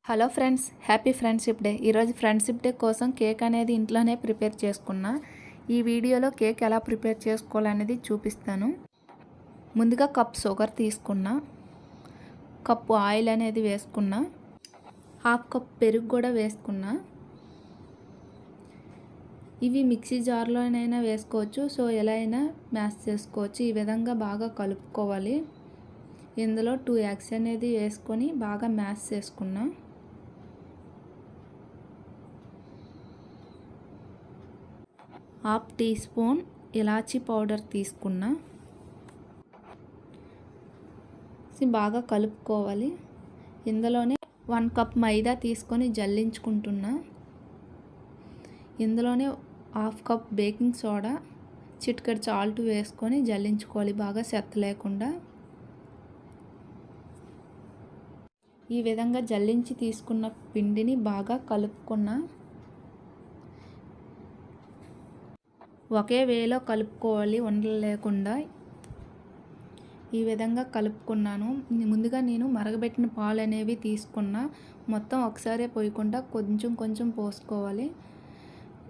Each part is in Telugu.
Hello friends, happy friendship day. ఈరోజు ఫ్రెండ్షిప్ డే కోసం కేక్ అనేది ఇంట్లోనే ప్రిపేర్ చేసుకున్నా. ఈ వీడియోలో కేక్ ఎలా ప్రిపేర్ చేసుకోవాలనేది చూపిస్తాను. ముందుగా కప్ షుగర్ తీసుకున్నా, కప్పు ఆయిల్ అనేది వేసుకున్నా, హాఫ్ కప్ పెరుగు కూడా వేసుకున్నా. ఇవి మిక్సీ జార్లోనైనా వేసుకోవచ్చు, సో ఎలా అయినా మ్యాష్ చేసుకోవచ్చు. ఈ విధంగా బాగా కలుపుకోవాలి. ఇందులో 2 ఎగ్స్ అనేది వేసుకొని బాగా మ్యాష్ చేసుకున్నా. హాఫ్ టీ స్పూన్ ఇలాచీ పౌడర్ తీసుకున్నా. బాగా కలుపుకోవాలి. ఇందులోనే 1 కప్ మైదా తీసుకొని జల్లించుకుంటున్నా. ఇందులోనే హాఫ్ కప్ బేకింగ్ సోడా, చిటికెడు సాల్ట్ వేసుకొని జల్లించుకోవాలి బాగా చెత్త లేకుండా. ఈ విధంగా జల్లించి తీసుకున్న పిండిని బాగా కలుపుకున్నా. ఒకే వేలో కలుపుకోవాలి, ఉండలు లేకుండా. ఈ విధంగా కలుపుకున్నాను. ముందుగా నేను మరగబెట్టిన పాలు అనేవి తీసుకున్నా. మొత్తం ఒకసారే పోయకుండా కొంచెం కొంచెం పోసుకోవాలి.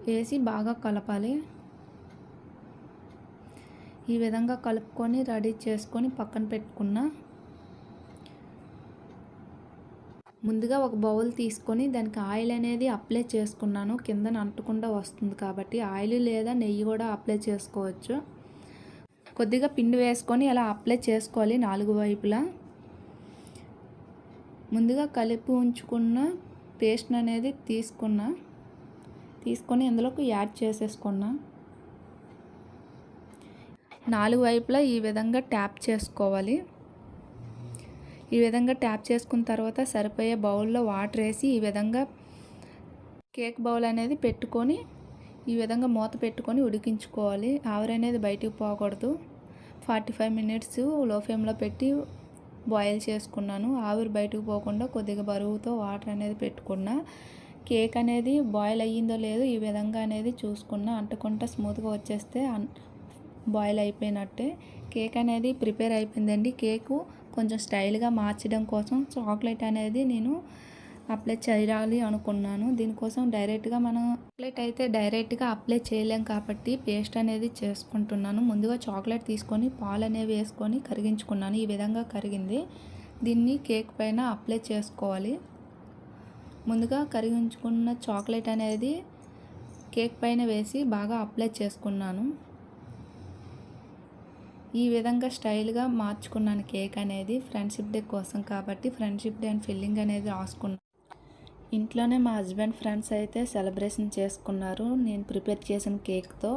వేసి బాగా కలపాలి. ఈ విధంగా కలుపుకొని రెడీ చేసుకొని పక్కన పెట్టుకున్నా. ముందుగా ఒక బౌల్ తీసుకొని దానికి ఆయిల్ అనేది అప్లై చేసుకున్నాను. కిందన అంటకుండా వస్తుంది కాబట్టి ఆయిల్ లేదా నెయ్యి కూడా అప్లై చేసుకోవచ్చు. కొద్దిగా పిండి వేసుకొని అలా అప్లై చేసుకోవాలి 4 వైపులా. ముందుగా కలిపి ఉంచుకున్న పేస్ట్ అనేది తీసుకొని ఇందులోకి యాడ్ చేసేసుకున్నా. 4 వైపులా ఈ విధంగా ట్యాప్ చేసుకోవాలి. ఈ విధంగా ట్యాప్ చేసుకున్న తర్వాత సరిపోయే బౌల్లో వాటర్ వేసి ఈ విధంగా కేక్ బౌల్ అనేది పెట్టుకొని ఈ విధంగా మూత పెట్టుకొని ఉడికించుకోవాలి. ఆవిరి అనేది బయటికి పోకూడదు. 45 మినిట్స్ లో ఫ్లేమ్లో పెట్టి బాయిల్ చేసుకున్నాను. ఆవిరి బయటకు పోకుండా కొద్దిగా బరువుతో వాటర్ అనేది పెట్టుకున్నా. కేక్ అనేది బాయిల్ అయ్యిందో లేదో ఈ విధంగా అనేది చూసుకున్నా. అంటకుండా స్మూత్గా వచ్చేస్తే బాయిల్ అయిపోయినట్టే. కేక్ అనేది ప్రిపేర్ అయిపోయిందండి. కేకు కొంచెం స్టైల్గా మార్చడం కోసం చాక్లెట్ అనేది నేను అప్లై చేయాలి అనుకున్నాను. దీనికోసం మనం చాక్లెట్ అయితే డైరెక్ట్గా అప్లై చేయలేం కాబట్టి పేస్ట్ అనేది చేసుకుంటున్నాను. ముందుగా చాక్లెట్ తీసుకొని పాలు అనేవి వేసుకొని కరిగించుకున్నాను. ఈ విధంగా కరిగింది. దీన్ని కేక్ పైన అప్లై చేసుకోవాలి. ముందుగా కరిగించుకున్న చాక్లెట్ అనేది కేక్ పైన వేసి బాగా అప్లై చేసుకున్నాను. ఈ విధంగా స్టైల్గా మార్చుకున్నాను కేక్ అనేది ఫ్రెండ్షిప్ డే కోసం కాబట్టి ఫ్రెండ్షిప్ డే అని ఫిల్లింగ్ అనేది రాసుకున్నాను. ఇంట్లోనే మా హస్బెండ్ ఫ్రెండ్స్ అయితే సెలబ్రేషన్ చేసుకున్నారు నేను ప్రిపేర్ చేసిన కేక్తో.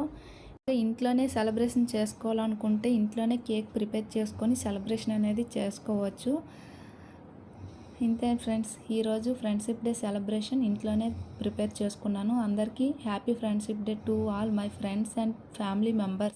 ఇంట్లోనే సెలబ్రేషన్ చేసుకోవాలనుకుంటే ఇంట్లోనే కేక్ ప్రిపేర్ చేసుకొని సెలబ్రేషన్ అనేది చేసుకోవచ్చు. ఇంతే ఫ్రెండ్స్, ఈరోజు ఫ్రెండ్షిప్ డే సెలబ్రేషన్ ఇంట్లోనే ప్రిపేర్ చేసుకున్నాను. అందరికీ happy friendship day to all my friends and family members.